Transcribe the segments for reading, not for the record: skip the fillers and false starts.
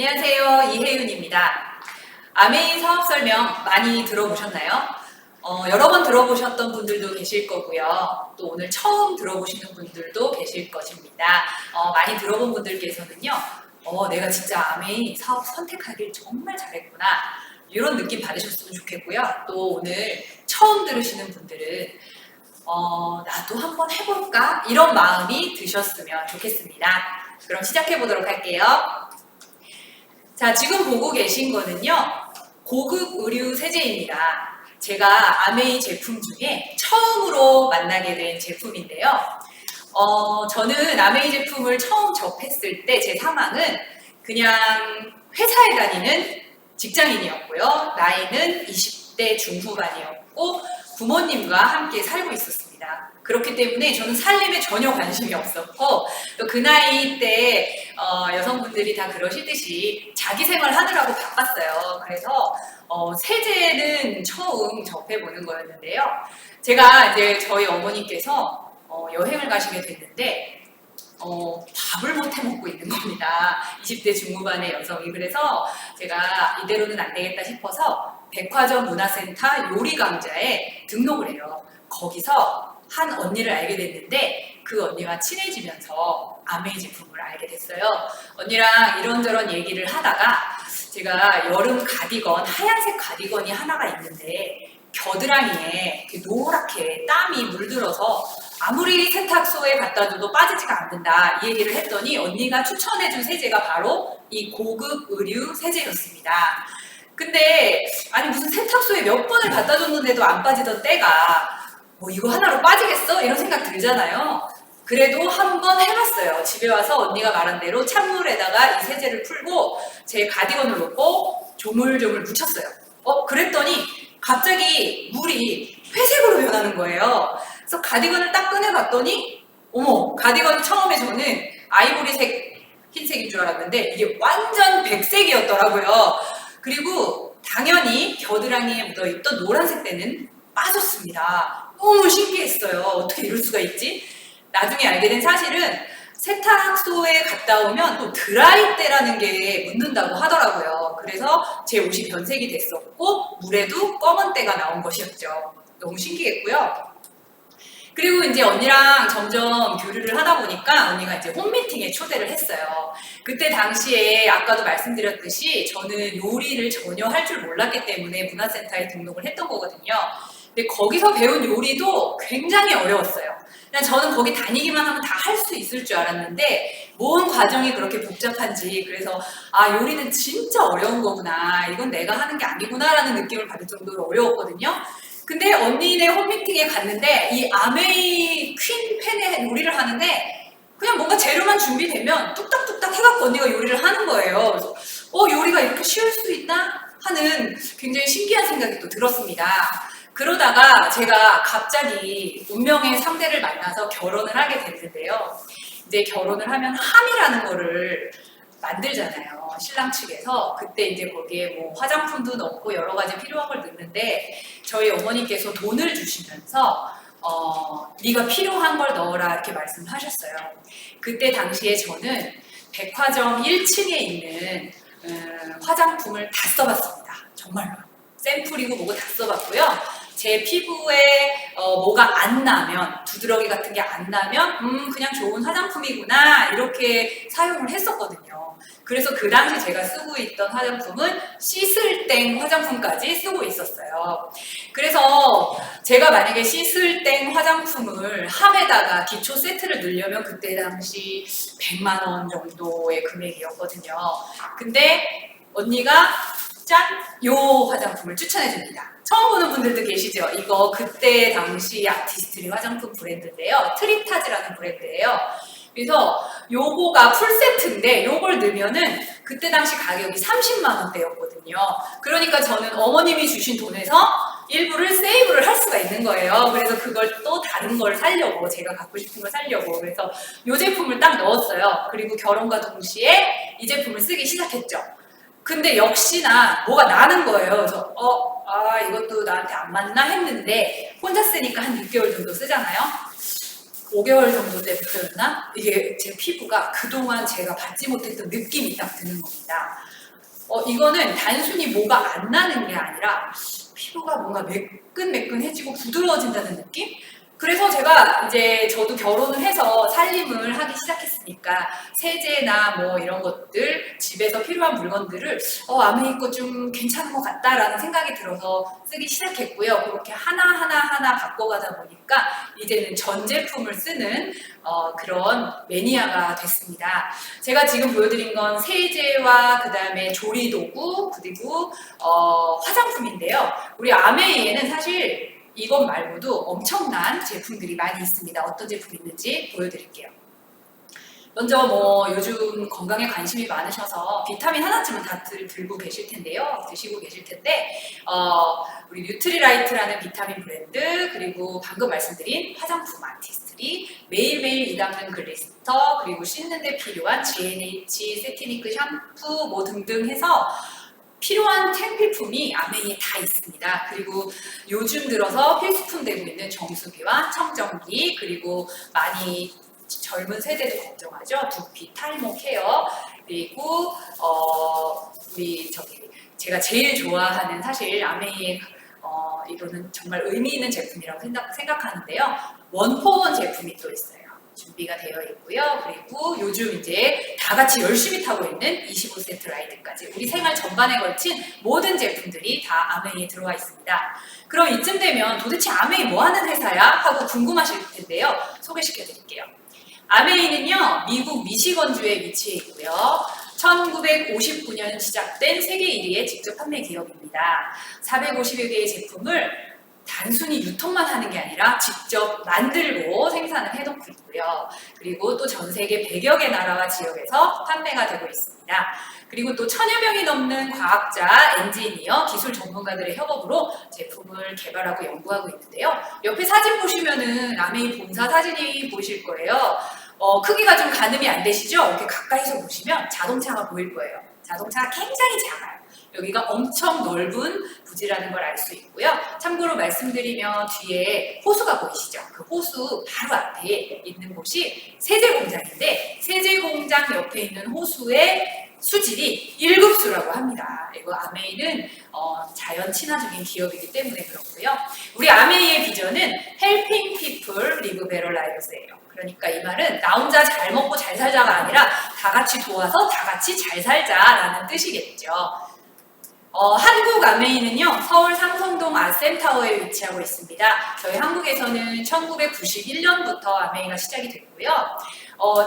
안녕하세요. 이혜윤입니다. 아메이 사업 설명 많이 들어보셨나요? 여러 번 들어보셨던 분들도 계실 거고요. 또 오늘 처음 들어보시는 분들도 계실 것입니다. 많이 들어본 분들께서는요. 내가 진짜 아메이 사업 선택하길 정말 잘했구나. 이런 느낌 받으셨으면 좋겠고요. 또 오늘 처음 들으시는 분들은 나도 한번 해볼까? 이런 마음이 드셨으면 좋겠습니다. 그럼 시작해 보도록 할게요. 자, 지금 보고 계신 거는요, 고급 의류 세제입니다. 제가 아메이 제품 중에 처음으로 만나게 된 제품인데요. 저는 아메이 제품을 처음 접했을 때 제 상황은 그냥 회사에 다니는 직장인이었고요. 나이는 20대 중후반이었고 부모님과 함께 살고 있었습니다. 그렇기 때문에 저는 살림에 전혀 관심이 없었고 또 그 나이 때 여성분들이 다 그러시듯이 자기 생활 하느라고 바빴어요. 그래서 세제는 처음 접해보는 거였는데요. 제가 이제 저희 어머니께서 여행을 가시게 됐는데 밥을 못 해먹고 있는 겁니다. 20대 중후반의 여성이. 그래서 제가 이대로는 안 되겠다 싶어서 백화점 문화센터 요리 강좌에 등록을 해요. 거기서 한 언니를 알게 됐는데 그 언니와 친해지면서 아메이 제품을 알게 됐어요. 언니랑 이런저런 얘기를 하다가 제가 여름 가디건, 하얀색 가디건이 하나가 있는데 겨드랑이에 이렇게 노랗게 땀이 물들어서 아무리 세탁소에 갖다 줘도 빠지지가 않는다 이 얘기를 했더니 언니가 추천해준 세제가 바로 이 고급 의류 세제였습니다. 근데 아니 무슨 세탁소에 몇 번을 갖다 줬는데도 안 빠지던 때가 뭐 이거 하나로 빠지겠어? 이런 생각 들잖아요. 그래도 한번 해봤어요. 집에 와서 언니가 말한 대로 찬물에다가 이 세제를 풀고 제 가디건을 놓고 조물조물 묻혔어요. 그랬더니 갑자기 물이 회색으로 변하는 거예요. 그래서 가디건을 딱 꺼내봤더니 어머, 가디건이 처음에 저는 아이보리색 흰색인 줄 알았는데 이게 완전 백색이었더라고요. 그리고 당연히 겨드랑이에 묻어있던 노란색 때는 빠졌습니다. 너무 신기했어요. 어떻게 이럴 수가 있지? 나중에 알게 된 사실은 세탁소에 갔다 오면 또 드라이대라는 게 묻는다고 하더라고요. 그래서 제 옷이 변색이 됐었고 물에도 검은 때가 나온 것이었죠. 너무 신기했고요. 그리고 이제 언니랑 점점 교류를 하다 보니까 언니가 이제 홈미팅에 초대를 했어요. 그때 당시에 아까도 말씀드렸듯이 저는 요리를 전혀 할 줄 몰랐기 때문에 문화센터에 등록을 했던 거거든요. 근데 거기서 배운 요리도 굉장히 어려웠어요. 그냥 저는 거기 다니기만 하면 다 할 수 있을 줄 알았는데 뭔 과정이 그렇게 복잡한지 그래서 요리는 진짜 어려운 거구나. 이건 내가 하는 게 아니구나 라는 느낌을 받을 정도로 어려웠거든요. 근데 언니네 홈미팅에 갔는데 이 아메이 퀸 팬에 요리를 하는데 그냥 뭔가 재료만 준비되면 뚝딱뚝딱 해갖고 언니가 요리를 하는 거예요. 그래서 요리가 이렇게 쉬울 수 있나? 하는 굉장히 신기한 생각이 또 들었습니다. 그러다가 제가 갑자기 운명의 상대를 만나서 결혼을 하게 됐는데요. 이제 결혼을 하면 함이라는 거를 만들잖아요. 신랑 측에서. 그때 이제 거기에 뭐 화장품도 넣고 여러 가지 필요한 걸 넣는데 저희 어머니께서 돈을 주시면서 네가 필요한 걸 넣어라 이렇게 말씀하셨어요. 그때 당시에 저는 백화점 1층에 있는 화장품을 다 써봤습니다. 정말로. 샘플이고 뭐고 다 써봤고요. 제 피부에 뭐가 안 나면, 두드러기 같은 게 안 나면 그냥 좋은 화장품이구나 이렇게 사용을 했었거든요. 그래서 그 당시 제가 쓰고 있던 화장품은 시슬땡 화장품까지 쓰고 있었어요. 그래서 제가 만약에 시슬땡 화장품을 함에다가 기초 세트를 넣으려면 그때 당시 100만 원 정도의 금액이었거든요. 근데 언니가 짠! 요 화장품을 추천해줍니다. 처음 보는 분들도 계시죠? 이거 그때 당시 아티스트리 화장품 브랜드인데요. 트리타즈라는 브랜드예요. 그래서 요거가 풀세트인데 요걸 넣으면은 그때 당시 가격이 30만 원대였거든요. 그러니까 저는 어머님이 주신 돈에서 일부를 세이브를 할 수가 있는 거예요. 그래서 그걸 또 다른 걸 사려고 제가 갖고 싶은 걸 사려고 그래서 요 제품을 딱 넣었어요. 그리고 결혼과 동시에 이 제품을 쓰기 시작했죠. 근데 역시나 뭐가 나는 거예요. 그래서 이것도 나한테 안 맞나 했는데 혼자 쓰니까 한 6개월 정도 쓰잖아요. 5개월 정도 때부터였나? 이게 제 피부가 그동안 제가 받지 못했던 느낌이 딱 드는 겁니다. 이거는 단순히 뭐가 안 나는 게 아니라 피부가 뭔가 매끈매끈해지고 부드러워진다는 느낌? 그래서 제가 이제 저도 결혼을 해서 살림을 하기 시작했으니까 세제나 뭐 이런 것들 집에서 필요한 물건들을 아메이 거 좀 괜찮은 것 같다라는 생각이 들어서 쓰기 시작했고요. 그렇게 하나 바꿔가다 보니까 이제는 전 제품을 쓰는 그런 매니아가 됐습니다. 제가 지금 보여드린 건 세제와 그 다음에 조리도구 그리고 화장품인데요. 우리 아메이에는 사실 이것 말고도 엄청난 제품들이 많이 있습니다. 어떤 제품이 있는지 보여드릴게요. 먼저 뭐 요즘 건강에 관심이 많으셔서 비타민 하나쯤은 다 들고 계실 텐데요. 드시고 계실 텐데 우리 뉴트리라이트라는 비타민 브랜드 그리고 방금 말씀드린 화장품 아티스트리 매일매일 이 닦는 글리스터 그리고 씻는 데 필요한 GNH, 세티니크 샴푸 뭐 등등 해서 필요한 생필품이 아메이에 다 있습니다. 그리고 요즘 들어서 필수품 되고 있는 정수기와 청정기 그리고 많이 젊은 세대도 걱정하죠. 두피, 탈모 케어 그리고 우리 제가 제일 좋아하는 사실 아메이의 이거는 정말 의미 있는 제품이라고 생각하는데요. 원포원 제품이 또 있어요. 준비가 되어 있고요. 그리고 요즘 이제 다 같이 열심히 타고 있는 25세트 라이드까지 우리 생활 전반에 걸친 모든 제품들이 다 아메이에 들어와 있습니다. 그럼 이쯤 되면 도대체 아메이 뭐 하는 회사야? 하고 궁금하실 텐데요. 소개시켜 드릴게요. 아메이는요, 미국 미시건주에 위치해 있고요. 1959년 시작된 세계 1위의 직접 판매 기업입니다. 450여 개의 제품을 단순히 유통만 하는 게 아니라 직접 만들고 생산을 해놓고 있고요. 그리고 또 전 세계 100여 개 나라와 지역에서 판매가 되고 있습니다. 그리고 또 1000여 명이 넘는 과학자, 엔지니어, 기술 전문가들의 협업으로 제품을 개발하고 연구하고 있는데요. 옆에 사진 보시면은 아메이 본사 사진이 보이실 거예요. 크기가 좀 가늠이 안 되시죠? 이렇게 가까이서 보시면 자동차가 보일 거예요. 자동차가 굉장히 작아요. 여기가 엄청 넓은 부지라는 걸 알 수 있고요. 참고로 말씀드리면 뒤에 호수가 보이시죠? 그 호수 바로 앞에 있는 곳이 세제 공장인데 세제 공장 옆에 있는 호수의 수질이 1급수라고 합니다. 이거 아메이는 자연 친화적인 기업이기 때문에 그렇고요. 우리 아메이의 비전은 Helping People Live Better Lives예요. 그러니까 이 말은 나 혼자 잘 먹고 잘 살자가 아니라 다 같이 도와서 다 같이 잘 살자라는 뜻이겠죠. 한국 아메이는요, 서울 삼성동 아셈타워에 위치하고 있습니다. 저희 한국에서는 1991년부터 아메이가 시작이 됐고요.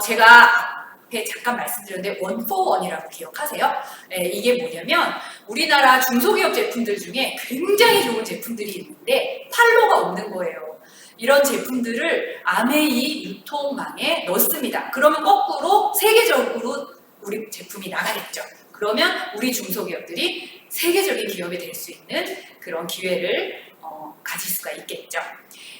제가 앞에 잠깐 말씀드렸는데 원포원이라고 기억하세요? 네, 이게 뭐냐면 우리나라 중소기업 제품들 중에 굉장히 좋은 제품들이 있는데 판로가 없는 거예요. 이런 제품들을 아메이 유통망에 넣습니다. 그러면 거꾸로 세계적으로 우리 제품이 나가겠죠. 그러면 우리 중소기업들이 세계적인 기업이 될 수 있는 그런 기회를 가질 수가 있겠죠.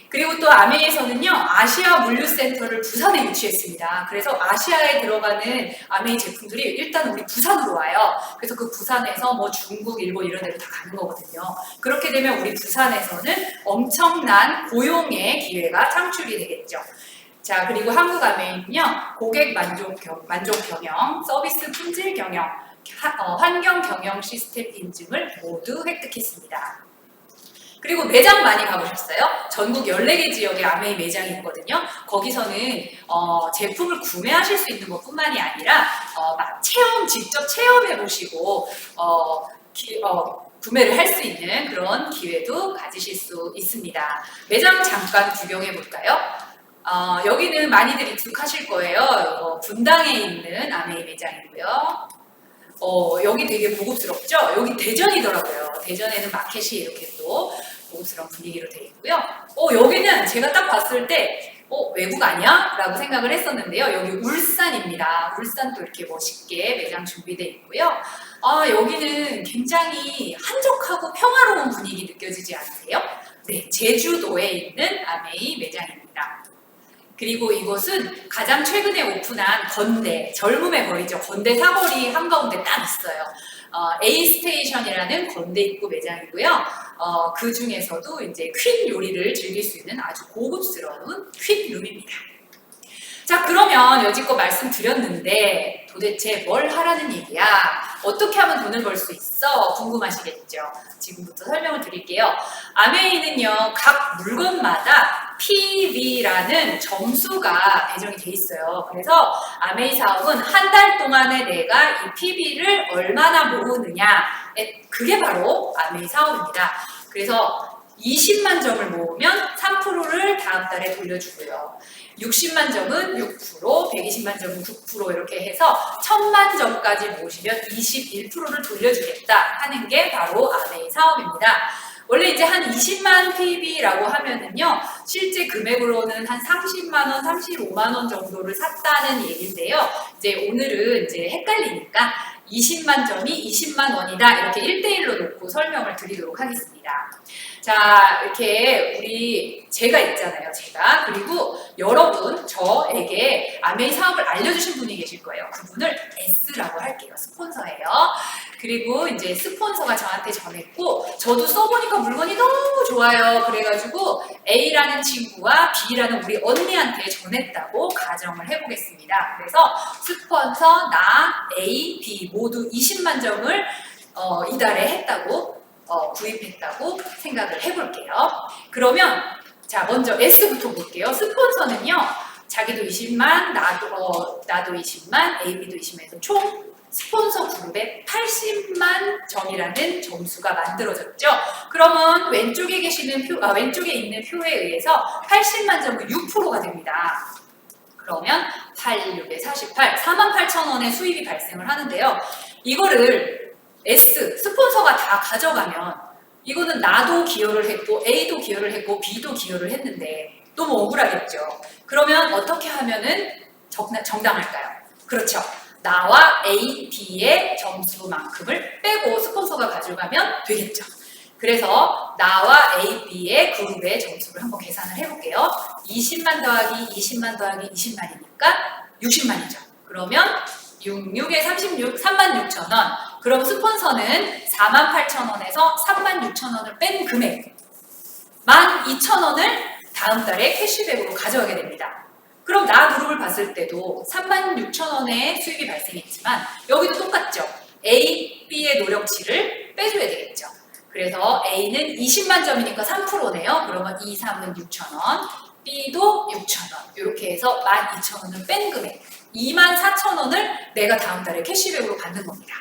그리고 또 아메이에서는요, 아시아 물류센터를 부산에 유치했습니다. 그래서 아시아에 들어가는 아메이 제품들이 일단 우리 부산으로 와요. 그래서 그 부산에서 뭐 중국, 일본 이런 데로 다 가는 거거든요. 그렇게 되면 우리 부산에서는 엄청난 고용의 기회가 창출이 되겠죠. 자, 그리고 한국 아메이는요, 고객 만족 경영, 서비스 품질 경영, 환경 경영 시스템 인증을 모두 획득했습니다. 그리고 매장 많이 가보셨어요? 전국 14개 지역에 아메이 매장이 있거든요. 거기서는 제품을 구매하실 수 있는 것뿐만이 아니라 직접 체험해보시고 구매를 할 수 있는 그런 기회도 가지실 수 있습니다. 매장 잠깐 구경해 볼까요? 여기는 많이들 익숙하실 거예요. 분당에 있는 아메이 매장이고요. 여기 되게 고급스럽죠? 여기 대전이더라고요. 대전에는 마켓이 이렇게 또 고급스러운 분위기로 되어 있고요. 여기는 제가 딱 봤을 때 외국 아니야? 라고 생각을 했었는데요. 여기 울산입니다. 울산도 이렇게 멋있게 매장 준비되어 있고요. 여기는 굉장히 한적하고 평화로운 분위기 느껴지지 않으세요? 네, 제주도에 있는 아메이 매장입니다. 그리고 이곳은 가장 최근에 오픈한 건대, 젊음의 거리죠. 건대 사거리 한가운데 딱 있어요. A 스테이션이라는 건대 입구 매장이고요. 그 중에서도 이제 퀸 요리를 즐길 수 있는 아주 고급스러운 퀸 룸입니다. 자, 그러면 여지껏 말씀드렸는데 도대체 뭘 하라는 얘기야? 어떻게 하면 돈을 벌 수 있어? 궁금하시겠죠? 지금부터 설명을 드릴게요. 아메이는요, 각 물건마다 PV라는 점수가 배정이 돼 있어요. 그래서 아메이 사업은 한 달 동안에 내가 이 PV를 얼마나 모으느냐, 그게 바로 아메이 사업입니다. 그래서 20만 점을 모으면 3%를 다음 달에 돌려주고요. 60만 점은 6%, 120만 점은 9% 이렇게 해서 1000만 점까지 모으시면 21%를 돌려주겠다 하는 게 바로 아메이 사업입니다. 원래 이제 한 20만 PB라고 하면은요, 실제 금액으로는 한 30만 원, 35만 원 정도를 샀다는 얘기인데요. 이제 오늘은 이제 헷갈리니까 20만 점이 20만 원이다 이렇게 1대1로 놓고 설명을 드리도록 하겠습니다. 자, 이렇게 제가 있잖아요. 제가. 그리고 여러분, 저에게 아메이 사업을 알려주신 분이 계실 거예요. 그분을 S라고 할게요. 스폰서예요. 그리고 이제 스폰서가 저한테 전했고, 저도 써보니까 물건이 너무 좋아요. 그래가지고 A라는 친구와 B라는 우리 언니한테 전했다고 가정을 해보겠습니다. 그래서 스폰서, 나, A, B 모두 20만 점을 이달에 했다고 구입했다고 생각을 해볼게요. 그러면 자, 먼저 S부터 볼게요. 스폰서는요, 자기도 20만, 나도 20만, AB도 20만 해서 총 스폰서 그룹에 80만 점이라는 점수가 만들어졌죠. 그러면 왼쪽에 있는 표에 의해서 80만 점은 6%가 됩니다. 그러면 8, 6에 48, 48,000원의 수입이 발생을 하는데요. 이거를 스폰서가 다 가져가면 이거는 나도 기여를 했고 A도 기여를 했고 B도 기여를 했는데 너무 억울하겠죠. 그러면 어떻게 하면은 정당할까요? 그렇죠. 나와 A, B의 점수만큼을 빼고 스폰서가 가져가면 되겠죠. 그래서 나와 A, B의 그룹의 점수를 한번 계산을 해볼게요. 20만 더하기 20만 더하기 20만이니까 60만이죠. 그러면 66에 36, 36,000원. 그럼 스폰서는 48,000원에서 36,000원을 뺀 금액 12,000원을 다음 달에 캐시백으로 가져가게 됩니다. 그럼 나 그룹을 봤을 때도 36,000원의 수익이 발생했지만 여기도 똑같죠. A, B의 노력치를 빼줘야 되겠죠. 그래서 A는 20만 점이니까 3%네요. 그러면 2, 3은 6,000원, B도 6,000원 이렇게 해서 12,000원을 뺀 금액 24,000원을 내가 다음 달에 캐시백으로 받는 겁니다.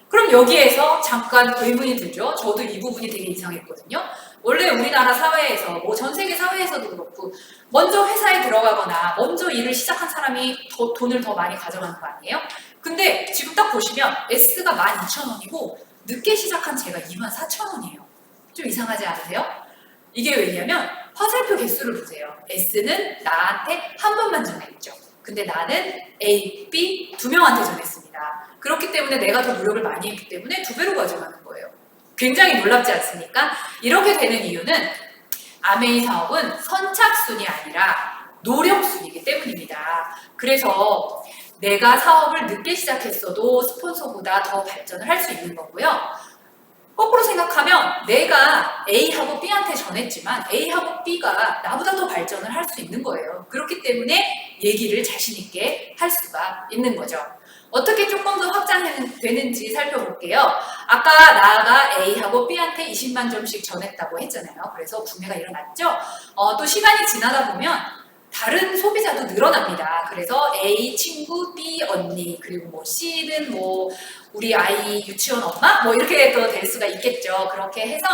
그럼 여기에서 잠깐 의문이 들죠. 저도 이 부분이 되게 이상했거든요. 원래 우리나라 사회에서 전 세계 사회에서도 그렇고 먼저 회사에 들어가거나 먼저 일을 시작한 사람이 돈을 더 많이 가져가는 거 아니에요? 근데 지금 딱 보시면 S가 12,000원이고 늦게 시작한 제가 24,000원이에요. 좀 이상하지 않으세요? 이게 왜냐면 화살표 개수를 보세요. S는 나한테 한 번만 전했죠. 근데 나는 A, B 두 명한테 전했습니다. 그렇기 때문에 내가 더 노력을 많이 했기 때문에 2배로 가져가는 거예요. 굉장히 놀랍지 않습니까? 이렇게 되는 이유는 아메이 사업은 선착순이 아니라 노력순이기 때문입니다. 그래서 내가 사업을 늦게 시작했어도 스폰서보다 더 발전을 할 수 있는 거고요. 거꾸로 생각하면 내가 A하고 B한테 전했지만 A하고 B가 나보다 더 발전을 할 수 있는 거예요. 그렇기 때문에 얘기를 자신 있게 할 수가 있는 거죠. 어떻게 조금 더 확장되는지 살펴볼게요. 아까 나가 A하고 B한테 20만 점씩 전했다고 했잖아요. 그래서 구매가 일어났죠. 또 시간이 지나다 보면 다른 소비자도 늘어납니다. 그래서 A 친구, B 언니, 그리고 C는 우리 아이 유치원 엄마 이렇게 또 될 수가 있겠죠. 그렇게 해서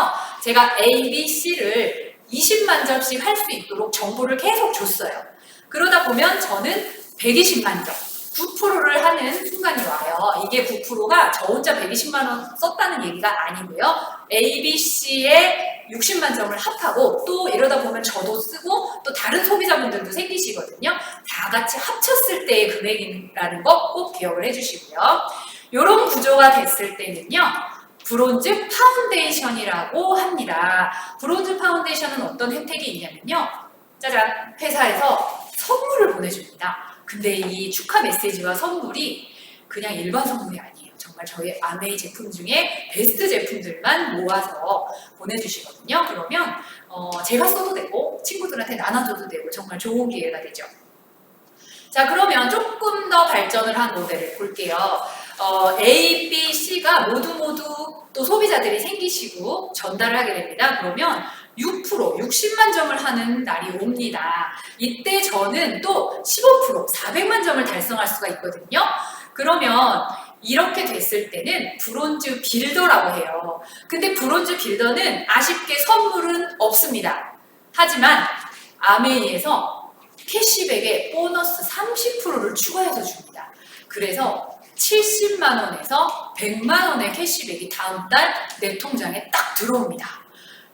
제가 A, B, C를 20만 점씩 할 수 있도록 정보를 계속 줬어요. 그러다 보면 저는 120만 점, 9%를 하는 순간이 와요. 이게 9%가 저 혼자 120만 원 썼다는 얘기가 아니고요. A, B, C의 60만 점을 합하고 또 이러다 보면 저도 쓰고 또 다른 소비자분들도 생기시거든요. 다 같이 합쳤을 때의 금액이라는 거 꼭 기억을 해주시고요. 이런 구조가 됐을 때는요. 브론즈 파운데이션이라고 합니다. 브론즈 파운데이션은 어떤 혜택이 있냐면요. 짜잔! 회사에서 선물을 보내줍니다. 근데 이 축하 메시지와 선물이 그냥 일반 선물이 아니에요. 정말 저희 아메이 제품 중에 베스트 제품들만 모아서 보내주시거든요. 그러면 제가 써도 되고 친구들한테 나눠줘도 되고 정말 좋은 기회가 되죠. 자, 그러면 조금 더 발전을 한 모델을 볼게요. A, B, C가 모두 또 소비자들이 생기시고 전달을 하게 됩니다. 그러면 60만 점을 하는 날이 옵니다. 이때 저는 또 15%, 400만 점을 달성할 수가 있거든요. 그러면 이렇게 됐을 때는 브론즈 빌더라고 해요. 근데 브론즈 빌더는 아쉽게 선물은 없습니다. 하지만 아메이에서 캐시백에 보너스 30%를 추가해서 줍니다. 그래서 70만 원에서 100만 원의 캐시백이 다음 달 내 통장에 딱 들어옵니다.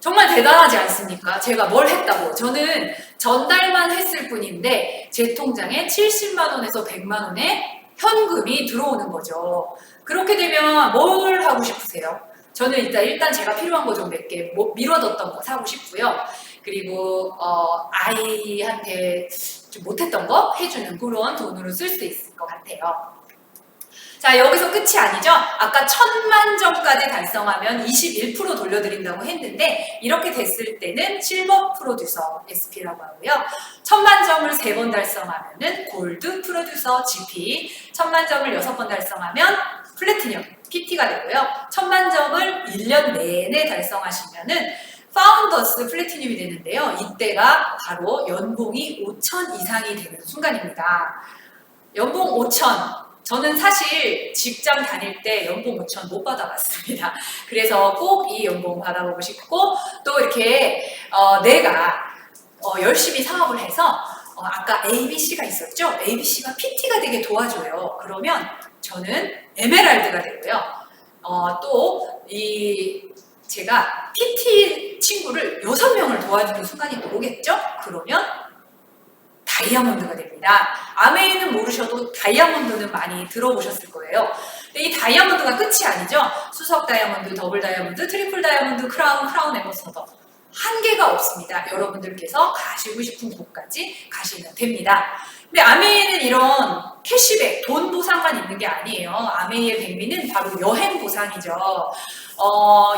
정말 대단하지 않습니까? 제가 뭘 했다고. 저는 전달만 했을 뿐인데 제 통장에 70만 원에서 100만 원의 현금이 들어오는 거죠. 그렇게 되면 뭘 하고 싶으세요? 저는 일단 제가 필요한 거 좀 몇 개 미뤄뒀던 거 사고 싶고요. 그리고 아이한테 좀 못했던 거 해주는 그런 돈으로 쓸 수 있을 것 같아요. 자, 여기서 끝이 아니죠? 아까 1000만 점까지 달성하면 21% 돌려드린다고 했는데 이렇게 됐을 때는 실버 프로듀서 SP라고 하고요. 1000만 점을 3번 달성하면 골드 프로듀서 GP, 1000만 점을 6번 달성하면 플래티넘 PT가 되고요. 1000만 점을 1년 내내 달성하시면은 파운더스 플래티늄이 되는데요. 이때가 바로 연봉이 5천 이상이 되는 순간입니다. 연봉 5천. 저는 사실 직장 다닐 때 연봉 5천 못 받아봤습니다. 그래서 꼭 이 연봉 받아보고 싶고 또 이렇게 내가 열심히 사업을 해서 아까 ABC가 있었죠? ABC가 PT가 되게 도와줘요. 그러면 저는 에메랄드가 되고요. 또 제가 PT 친구를 6명을 도와주는 순간이 또 오겠죠? 그러면 다이아몬드가 됩니다. 아메이는 모르셔도 다이아몬드는 많이 들어보셨을 거예요. 근데 이 다이아몬드가 끝이 아니죠. 수석 다이아몬드, 더블 다이아몬드, 트리플 다이아몬드, 크라운 앰버서더. 한계가 없습니다. 여러분들께서 가시고 싶은 곳까지 가시면 됩니다. 근데 아메이는 이런 캐시백, 돈 보상만 있는 게 아니에요. 아메이의 백미는 바로 여행 보상이죠.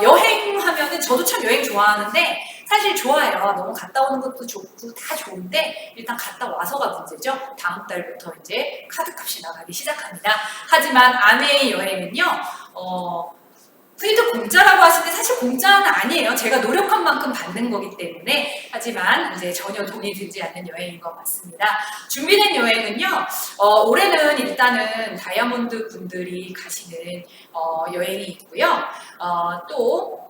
여행하면은 저도 참 여행 좋아하는데 사실 좋아요. 너무 갔다 오는 것도 좋고 다 좋은데 일단 갔다 와서가 문제죠. 다음 달부터 이제 카드값이 나가기 시작합니다. 하지만 아메이 여행은요. 흔히들 공짜라고 하시는데 사실 공짜는 아니에요. 제가 노력한 만큼 받는 거기 때문에 하지만 이제 전혀 돈이 들지 않는 여행인 것 같습니다. 준비된 여행은요. 올해는 일단은 다이아몬드 분들이 가시는 여행이 있고요. 또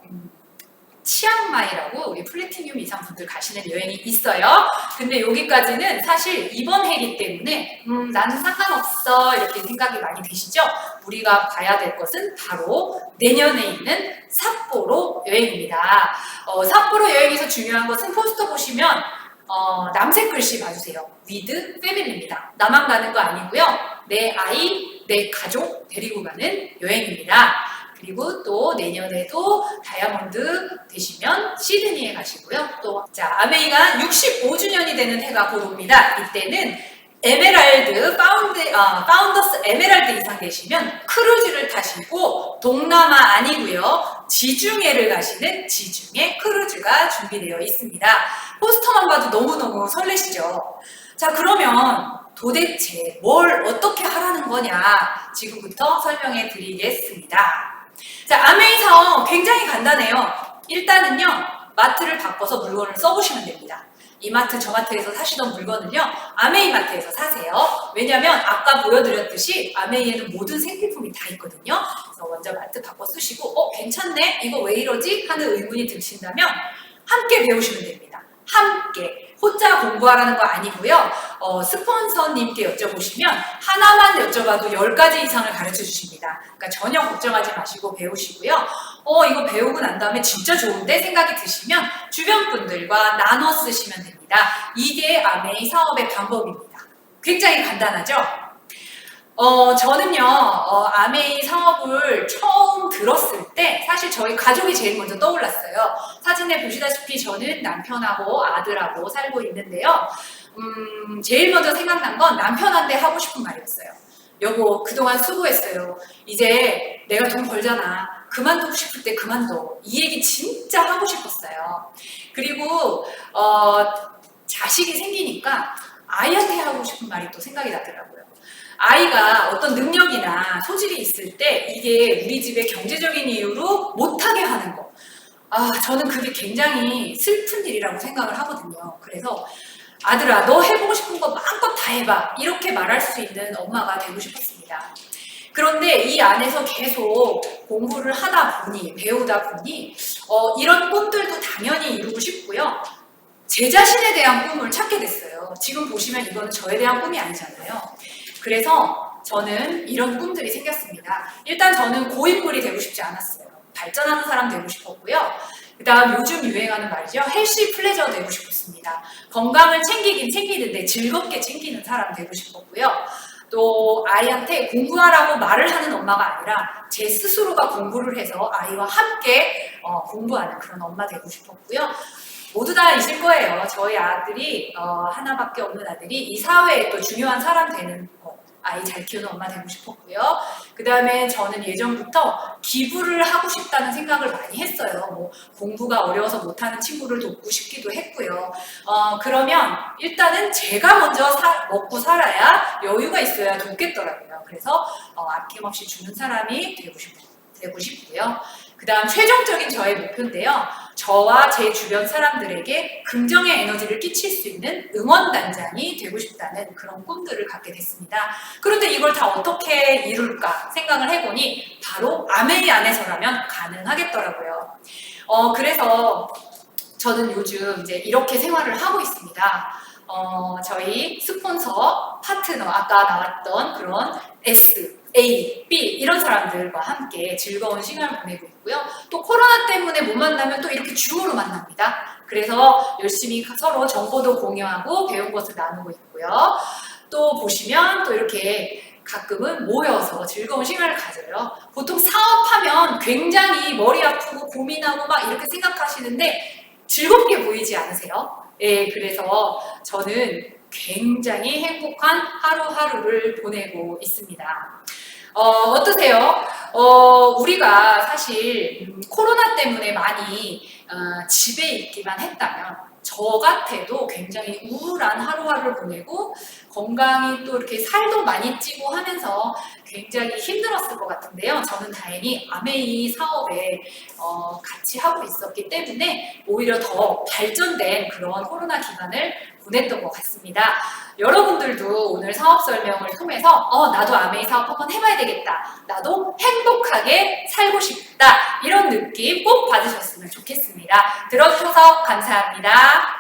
치앙마이라고 우리 플래티늄 이상 분들 가시는 여행이 있어요. 근데 여기까지는 사실 이번 해기 때문에 나는 상관없어 이렇게 생각이 많이 드시죠? 우리가 가야 될 것은 바로 내년에 있는 삿포로 여행입니다. 삿포로 여행에서 중요한 것은 포스터 보시면 남색 글씨 봐주세요. with family입니다. 나만 가는 거 아니고요. 내 아이, 내 가족 데리고 가는 여행입니다. 그리고 또 내년에도 다이아몬드 되시면 시드니에 가시고요. 또 아메이가 65주년이 되는 해가 곧 옵니다. 이때는 에메랄드, 파운더스 에메랄드 이상 되시면 크루즈를 타시고 동남아 아니고요. 지중해를 가시는 지중해 크루즈가 준비되어 있습니다. 포스터만 봐도 너무너무 설레시죠? 자, 그러면 도대체 뭘 어떻게 하라는 거냐 지금부터 설명해 드리겠습니다. 자, 아메이 사업 굉장히 간단해요. 일단은요, 마트를 바꿔서 물건을 써보시면 됩니다. 이 마트 저 마트에서 사시던 물건을요, 아메이 마트에서 사세요. 왜냐면 아까 보여드렸듯이 아메이에는 모든 생필품이 다 있거든요. 그래서 먼저 마트 바꿔 쓰시고 괜찮네? 이거 왜 이러지? 하는 의문이 드신다면 함께 배우시면 됩니다. 함께. 혼자 공부하라는 거 아니고요. 스폰서님께 여쭤보시면 하나만 여쭤봐도 10가지 이상을 가르쳐 주십니다. 그러니까 전혀 걱정하지 마시고 배우시고요. 이거 배우고 난 다음에 진짜 좋은데 생각이 드시면 주변 분들과 나눠 쓰시면 됩니다. 이게 아메이 사업의 방법입니다. 굉장히 간단하죠? 저는요, 아메이 사업을 처음 들었을 때 사실 저희 가족이 제일 먼저 떠올랐어요. 사진에 보시다시피 저는 남편하고 아들하고 살고 있는데요. 제일 먼저 생각난 건 남편한테 하고 싶은 말이었어요. 여보, 그동안 수고했어요. 이제 내가 돈 벌잖아. 그만두고 싶을 때 그만둬. 이 얘기 진짜 하고 싶었어요. 그리고 자식이 생기니까 아이한테 하고 싶은 말이 또 생각이 나더라고요. 아이가 어떤 능력이나 소질이 있을 때 이게 우리 집의 경제적인 이유로 못하게 하는 거. 저는 그게 굉장히 슬픈 일이라고 생각을 하거든요. 그래서 아들아, 너 해보고 싶은 거 마음껏 다 해봐. 이렇게 말할 수 있는 엄마가 되고 싶었습니다. 그런데 이 안에서 계속 공부를 하다 보니, 배우다 보니 이런 꿈들도 당연히 이루고 싶고요. 제 자신에 대한 꿈을 찾게 됐어요. 지금 보시면 이거는 저에 대한 꿈이 아니잖아요. 그래서 저는 이런 꿈들이 생겼습니다. 일단 저는 고인물이 되고 싶지 않았어요. 발전하는 사람 되고 싶었고요. 그 다음 요즘 유행하는 말이죠. 헬시 플레저 되고 싶었습니다. 건강을 챙기긴 챙기는데 즐겁게 챙기는 사람 되고 싶었고요. 또 아이한테 공부하라고 말을 하는 엄마가 아니라 제 스스로가 공부를 해서 아이와 함께 공부하는 그런 엄마 되고 싶었고요. 모두 다 있을 거예요. 저희 아들이 하나밖에 없는 아들이 이 사회에 또 중요한 사람 되는 아이 잘 키우는 엄마 되고 싶었고요. 그 다음에 저는 예전부터 기부를 하고 싶다는 생각을 많이 했어요. 뭐 공부가 어려워서 못하는 친구를 돕고 싶기도 했고요. 그러면 일단은 제가 먼저 먹고 살아야 여유가 있어야 돕겠더라고요. 그래서 아낌없이 주는 사람이 되고 싶고요. 그 다음 최종적인 저의 목표인데요. 저와 제 주변 사람들에게 긍정의 에너지를 끼칠 수 있는 응원단장이 되고 싶다는 그런 꿈들을 갖게 됐습니다. 그런데 이걸 다 어떻게 이룰까 생각을 해보니 바로 아메이 안에서라면 가능하겠더라고요. 그래서 저는 요즘 이제 이렇게 생활을 하고 있습니다. 저희 스폰서, 파트너, 아까 나왔던 그런 S, A, B 이런 사람들과 함께 즐거운 시간을 보내고 있고요. 또 코로나 때문에 못 만나면 또 이렇게 줌으로 만납니다. 그래서 열심히 서로 정보도 공유하고 배운 것을 나누고 있고요. 또 보시면 또 이렇게 가끔은 모여서 즐거운 시간을 가져요. 보통 사업하면 굉장히 머리 아프고 고민하고 막 이렇게 생각하시는데 즐겁게 보이지 않으세요? 네, 그래서 저는 굉장히 행복한 하루하루를 보내고 있습니다. 어떠세요? 우리가 사실 코로나 때문에 많이 집에 있기만 했다면 저 같아도 굉장히 우울한 하루하루를 보내고 건강이 또 이렇게 살도 많이 찌고 하면서 굉장히 힘들었을 것 같은데요. 저는 다행히 아메이 사업에 같이 하고 있었기 때문에 오히려 더 발전된 그런 코로나 기간을 보냈던 것 같습니다. 여러분들도 오늘 사업 설명을 통해서 나도 아메이 사업 한번 해봐야 되겠다. 나도 행복하게 살고 싶다. 이런 느낌 꼭 받으셨으면 좋겠습니다. 들어주셔서 감사합니다.